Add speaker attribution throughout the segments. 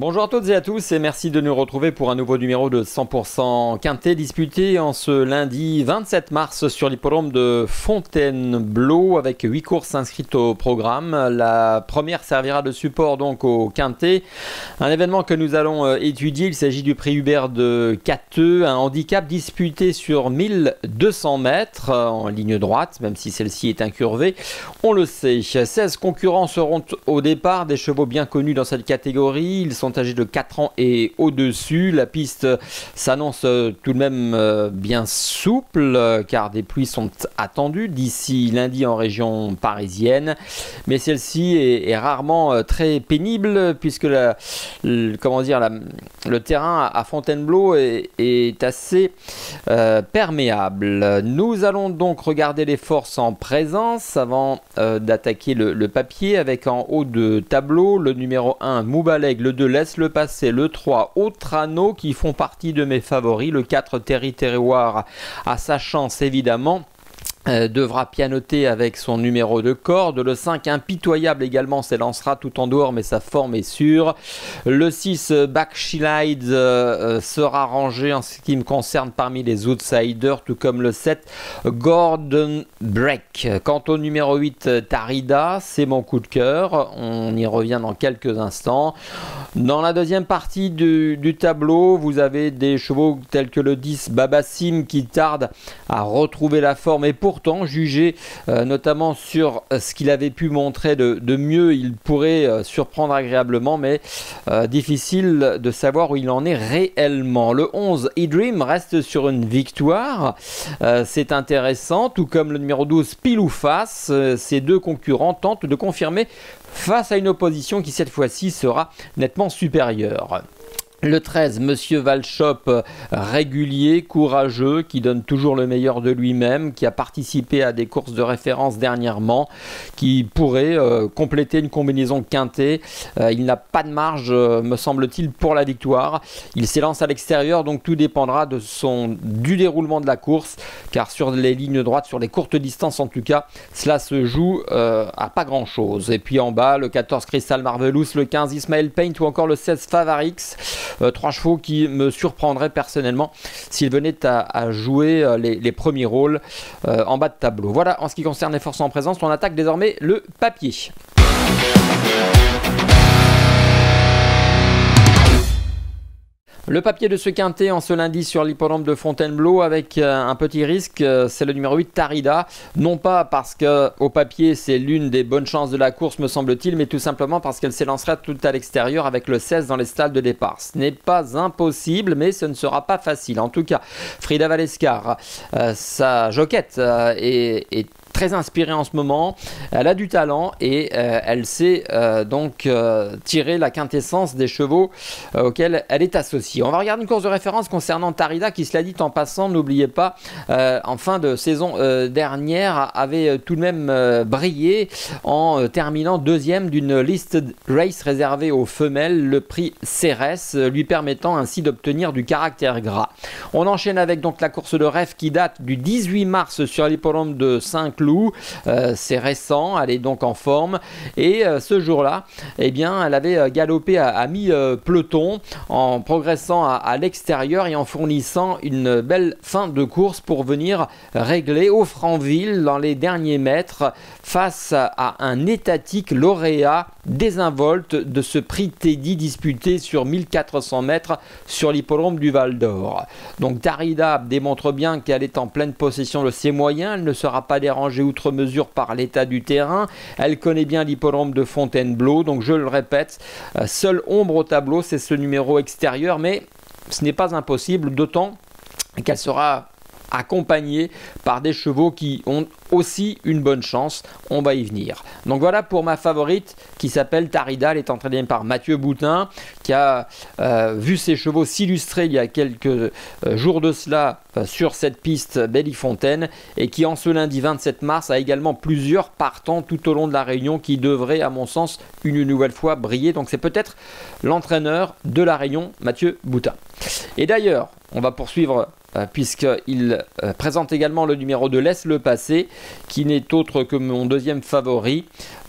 Speaker 1: Bonjour à toutes et à tous et merci de nous retrouver pour un nouveau numéro de 100% Quintet disputé en ce lundi 27 mars sur l'hippodrome de Fontainebleau avec 8 courses inscrites au programme. La première servira de support donc au Quintet, un événement que nous allons étudier. Il s'agit du prix Hubert de Cateux, un handicap disputé sur 1200 mètres en ligne droite, même si celle-ci est incurvée. On le sait, 16 concurrents seront au départ, des chevaux bien connus dans cette catégorie. Ils sont âgés de 4 ans et au-dessus. La piste s'annonce tout de même bien souple car des pluies sont attendues d'ici lundi en région parisienne. Mais celle-ci est rarement très pénible puisque le terrain à Fontainebleau est assez perméable. Nous allons donc regarder les forces en présence avant d'attaquer le papier avec en haut de tableau le numéro 1 Moubaleg, le 2 Laisse le passer, le 3 Autrano qui font partie de mes favoris, le 4 Terry Terroir a sa chance évidemment. Devra pianoter avec son numéro de corde. Le 5 Impitoyable également s'élancera tout en dehors mais sa forme est sûre. Le 6 Backshilide sera rangé en ce qui me concerne parmi les outsiders, tout comme le 7 Gordon Break. Quant au numéro 8 Tarida, c'est mon coup de cœur, on y revient dans quelques instants. Dans la deuxième partie du tableau, vous avez des chevaux tels que le 10 Babassim qui tarde à retrouver la forme et pourtant jugé notamment sur ce qu'il avait pu montrer de mieux, il pourrait surprendre agréablement, mais difficile de savoir où il en est réellement. Le 11 E-Dream reste sur une victoire, c'est intéressant, tout comme le numéro 12 Pile ou Face. Ces deux concurrents tentent de confirmer face à une opposition qui cette fois-ci sera nettement supérieure. Le 13, Monsieur Valchop, régulier, courageux, qui donne toujours le meilleur de lui-même, qui a participé à des courses de référence dernièrement, qui pourrait compléter une combinaison quintée. Il n'a pas de marge, me semble-t-il, pour la victoire. Il s'élance à l'extérieur, donc tout dépendra du déroulement de la course, car sur les lignes droites, sur les courtes distances en tout cas, cela se joue à pas grand-chose. Et puis en bas, le 14, Crystal Marvelous, le 15, Ismaël Paint ou encore le 16, Favarix. Trois chevaux qui me surprendraient personnellement s'ils venaient à jouer les premiers rôles en bas de tableau. Voilà en ce qui concerne les forces en présence. On attaque désormais le papier. Le papier de ce quintet en ce lundi sur l'hippodrome de Fontainebleau avec un petit risque, c'est le numéro 8 Tarida. Non pas parce qu'au papier c'est l'une des bonnes chances de la course me semble-t-il, mais tout simplement parce qu'elle s'élancera tout à l'extérieur avec le 16 dans les stalles de départ. Ce n'est pas impossible, mais ce ne sera pas facile. En tout cas, Frida Valescar, sa joquette est très inspirée en ce moment, elle a du talent et elle sait donc tirer la quintessence des chevaux auxquels elle est associée. On va regarder une course de référence concernant Tarida qui, cela dit en passant, n'oubliez pas, en fin de saison dernière avait tout de même brillé en terminant deuxième d'une listed race réservée aux femelles, le prix Cérès, lui permettant ainsi d'obtenir du caractère gras. On enchaîne avec donc la course de rêve qui date du 18 mars sur l'hippodrome de Saint-Cloud. C'est récent, elle est donc en forme et ce jour-là, eh bien, elle avait galopé à mi-peloton en progressant à l'extérieur et en fournissant une belle fin de course pour venir régler au Franville dans les derniers mètres face à un étatique lauréat désinvolte de ce prix Teddy disputé sur 1400 mètres sur l'hippodrome du Val d'Or. Donc Tarida démontre bien qu'elle est en pleine possession de ses moyens, elle ne sera pas dérangée outre mesure par l'état du terrain, elle connaît bien l'hippodrome de Fontainebleau, donc je le répète, seule ombre au tableau c'est ce numéro extérieur, mais ce n'est pas impossible, d'autant qu'elle sera accompagnée par des chevaux qui ont aussi une bonne chance, on va y venir. Donc voilà pour ma favorite qui s'appelle Tarida, elle est entraînée par Mathieu Boutin qui a vu ses chevaux s'illustrer il y a quelques jours de cela sur cette piste Bellefontaine et qui en ce lundi 27 mars a également plusieurs partants tout au long de la Réunion qui devraient à mon sens une nouvelle fois briller, donc c'est peut-être l'entraîneur de la Réunion, Mathieu Boutin. Et d'ailleurs, on va poursuivre puisqu'il présente également le numéro de Laisse-le passer, qui n'est autre que mon deuxième favori.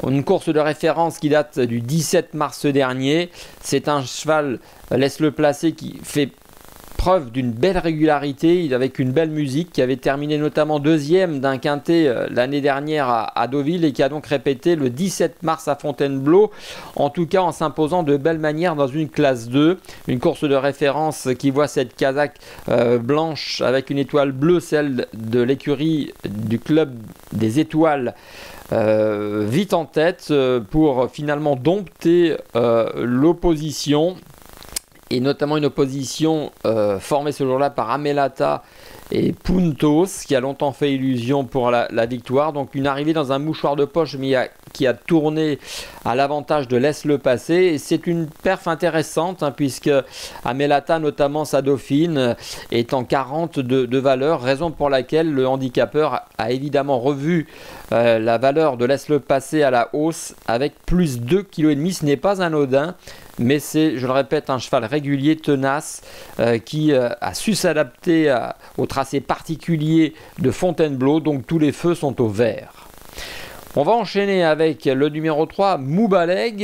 Speaker 1: Une course de référence qui date du 17 mars dernier. C'est un cheval Laisse-le passer qui fait preuve d'une belle régularité, avec une belle musique, qui avait terminé notamment deuxième d'un quintet l'année dernière à Deauville et qui a donc répété le 17 mars à Fontainebleau, en tout cas en s'imposant de belle manière dans une classe 2, une course de référence qui voit cette casaque blanche avec une étoile bleue, celle de l'écurie du club des étoiles, vite en tête pour finalement dompter l'opposition. Et notamment une opposition formée ce jour-là par Amelata et Puntos, qui a longtemps fait illusion pour la victoire. Donc une arrivée dans un mouchoir de poche, mais qui a tourné à l'avantage de Laisse-le passer. Et c'est une perf intéressante, puisque Amelata, notamment sa dauphine, est en 40 de valeur, raison pour laquelle le handicapeur a évidemment revu la valeur de Laisse-le passer à la hausse avec plus 2,5 kg. Ce n'est pas anodin, mais c'est, je le répète, un cheval régulier, tenace, qui a su s'adapter au tracé particulier de Fontainebleau, donc tous les feux sont au vert. On va enchaîner avec le numéro 3, Moubaleg,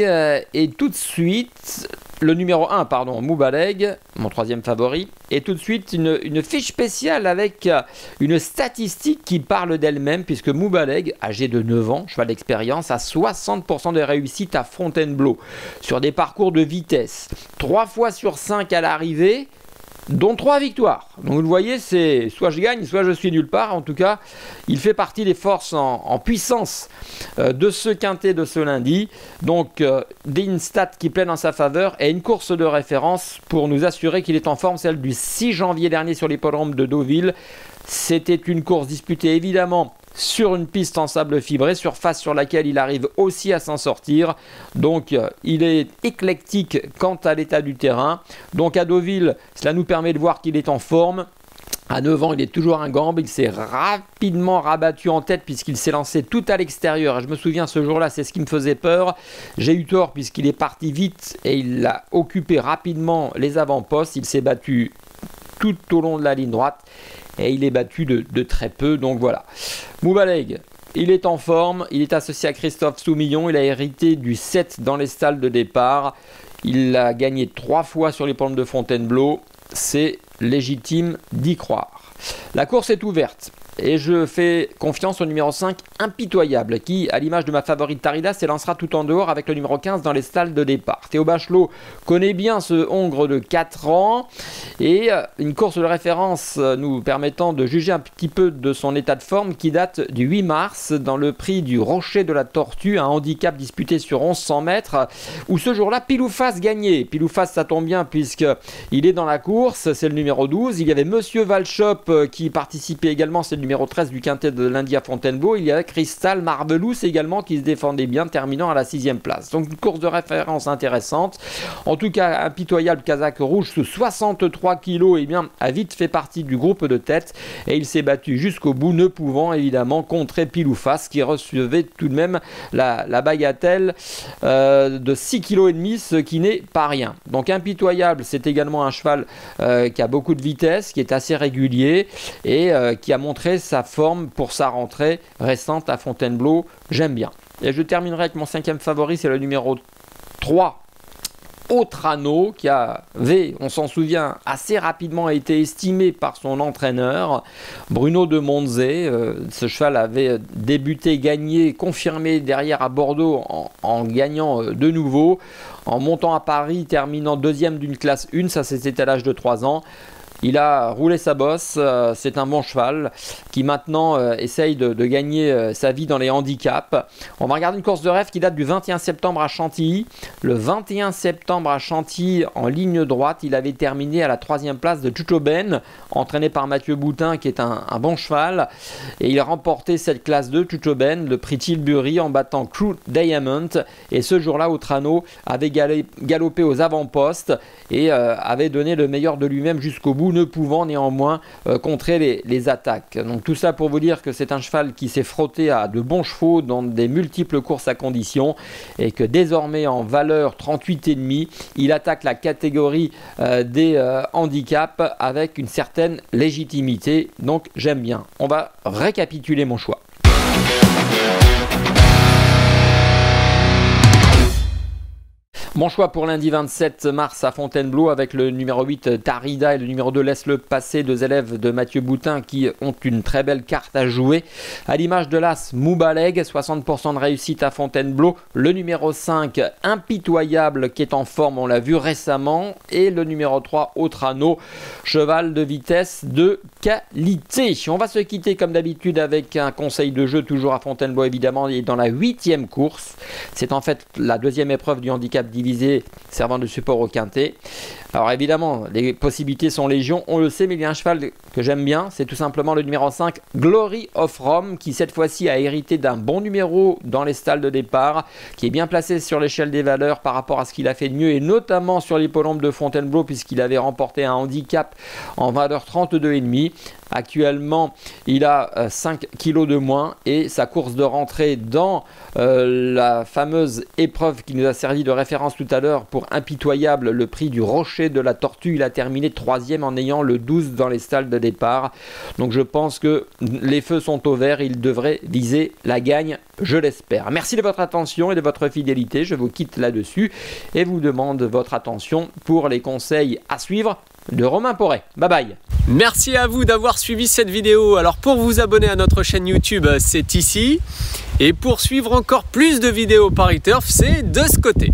Speaker 1: et tout de suite, le numéro 1, pardon, Moubaleg, mon troisième favori, et tout de suite une fiche spéciale avec une statistique qui parle d'elle-même, puisque Moubaleg, âgé de 9 ans, cheval d'expérience, a 60% de réussite à Fontainebleau, sur des parcours de vitesse, 3 fois sur 5 à l'arrivée, dont 3 victoires. Donc vous le voyez, c'est soit je gagne, soit je suis nulle part. En tout cas, il fait partie des forces en puissance de ce quintet de ce lundi. Donc des stats qui plaident en sa faveur et une course de référence pour nous assurer qu'il est en forme, celle du 6 janvier dernier sur l'hippodrome de Deauville. C'était une course disputée évidemment sur une piste en sable fibré, surface sur laquelle il arrive aussi à s'en sortir. Donc il est éclectique quant à l'état du terrain. Donc à Deauville, cela nous permet de voir qu'il est en forme. À 9 ans, il est toujours un gambe. Il s'est rapidement rabattu en tête puisqu'il s'est lancé tout à l'extérieur. Et je me souviens, ce jour-là, c'est ce qui me faisait peur. J'ai eu tort puisqu'il est parti vite et il a occupé rapidement les avant-postes. Il s'est battu tout au long de la ligne droite et il est battu de très peu. Donc voilà. Moubaleg, il est en forme. Il est associé à Christophe Soumillon. Il a hérité du 7 dans les stalles de départ. Il a gagné 3 fois sur les pommes de Fontainebleau. C'est légitime d'y croire. La course est ouverte et je fais confiance au numéro 5, Impitoyable, qui, à l'image de ma favorite Tarida, s'élancera tout en dehors avec le numéro 15 dans les stalles de départ. Théo Bachelot connaît bien ce hongre de 4 ans et une course de référence nous permettant de juger un petit peu de son état de forme qui date du 8 mars dans le prix du Rocher de la Tortue, un handicap disputé sur 1100 mètres où ce jour-là Piloufas gagnait. Piloufas, ça tombe bien puisqu'il est dans la course, c'est le numéro 12. Il y avait Monsieur Valchop qui participait également, c'est le numéro 13 du quintet de lundi à Fontainebleau. Il y avait Cristal Marvelous également qui se défendait bien, terminant à la 6e place. Donc une course de référence intéressante. En tout cas, Impitoyable, casaque rouge sous 63 kg, eh bien, a vite fait partie du groupe de tête et il s'est battu jusqu'au bout, ne pouvant évidemment contrer Piloufas qui recevait tout de même la bagatelle de 6,5 kg, ce qui n'est pas rien. Donc Impitoyable, c'est également un cheval qui a beaucoup de vitesse, qui est assez régulier et qui a montré sa forme pour sa rentrée récente à Fontainebleau. J'aime bien. Et je terminerai avec mon 5e favori, c'est le numéro 3, Autrano, qui avait, on s'en souvient, assez rapidement été estimé par son entraîneur, Bruno de Monzé. Ce cheval avait débuté, gagné, confirmé derrière à Bordeaux en gagnant de nouveau, en montant à Paris, terminant 2e d'une classe 1, ça c'était à l'âge de 3 ans. Il a roulé sa bosse, c'est un bon cheval qui maintenant essaye de gagner sa vie dans les handicaps. On va regarder une course de rêve qui date du 21 septembre à Chantilly. Le 21 septembre à Chantilly, en ligne droite, il avait terminé à la 3e place de Tuchoben, entraîné par Mathieu Boutin qui est un bon cheval. Et il a remporté cette classe 2, Tuchoben, le prix Tilbury en battant Crew Diamond. Et ce jour-là, Autrano avait galopé aux avant-postes et avait donné le meilleur de lui-même jusqu'au bout. ou ne pouvant néanmoins contrer les attaques. Donc tout ça pour vous dire que c'est un cheval qui s'est frotté à de bons chevaux dans des multiples courses à condition et que désormais en valeur 38,5, il attaque la catégorie des handicaps avec une certaine légitimité. Donc j'aime bien. On va récapituler mon choix. Mon choix pour lundi 27 mars à Fontainebleau avec le numéro 8 Tarida et le numéro 2 Laisse-le passer, deux élèves de Mathieu Boutin qui ont une très belle carte à jouer. À l'image de l'As Moubaleg, 60% de réussite à Fontainebleau. Le numéro 5 Impitoyable qui est en forme, on l'a vu récemment. Et le numéro 3 Autrano, cheval de vitesse de qualité. On va se quitter comme d'habitude avec un conseil de jeu toujours à Fontainebleau évidemment. Il est dans la 8e course. C'est en fait la deuxième épreuve du handicap divisé servant de support au quintet. Alors évidemment, les possibilités sont légion, on le sait, mais il y a un cheval que j'aime bien, c'est tout simplement le numéro 5, Glory of Rome, qui cette fois-ci a hérité d'un bon numéro dans les stalles de départ, qui est bien placé sur l'échelle des valeurs par rapport à ce qu'il a fait de mieux, et notamment sur l'hippodrome de Fontainebleau, puisqu'il avait remporté un handicap en valeur 32,5. Actuellement, il a 5 kilos de moins et sa course de rentrée dans la fameuse épreuve qui nous a servi de référence tout à l'heure pour Impitoyable, le prix du Rocher de la Tortue, il a terminé 3e en ayant le 12 dans les stalles de départ. Donc je pense que les feux sont au vert, il devrait viser la gagne, je l'espère. Merci de votre attention et de votre fidélité, je vous quitte là-dessus et vous demande votre attention pour les conseils à suivre de Romain Poré. Bye bye.
Speaker 2: Merci à vous d'avoir suivi cette vidéo. Alors pour vous abonner à notre chaîne YouTube, c'est ici. Et pour suivre encore plus de vidéos Paris Turf, c'est de ce côté.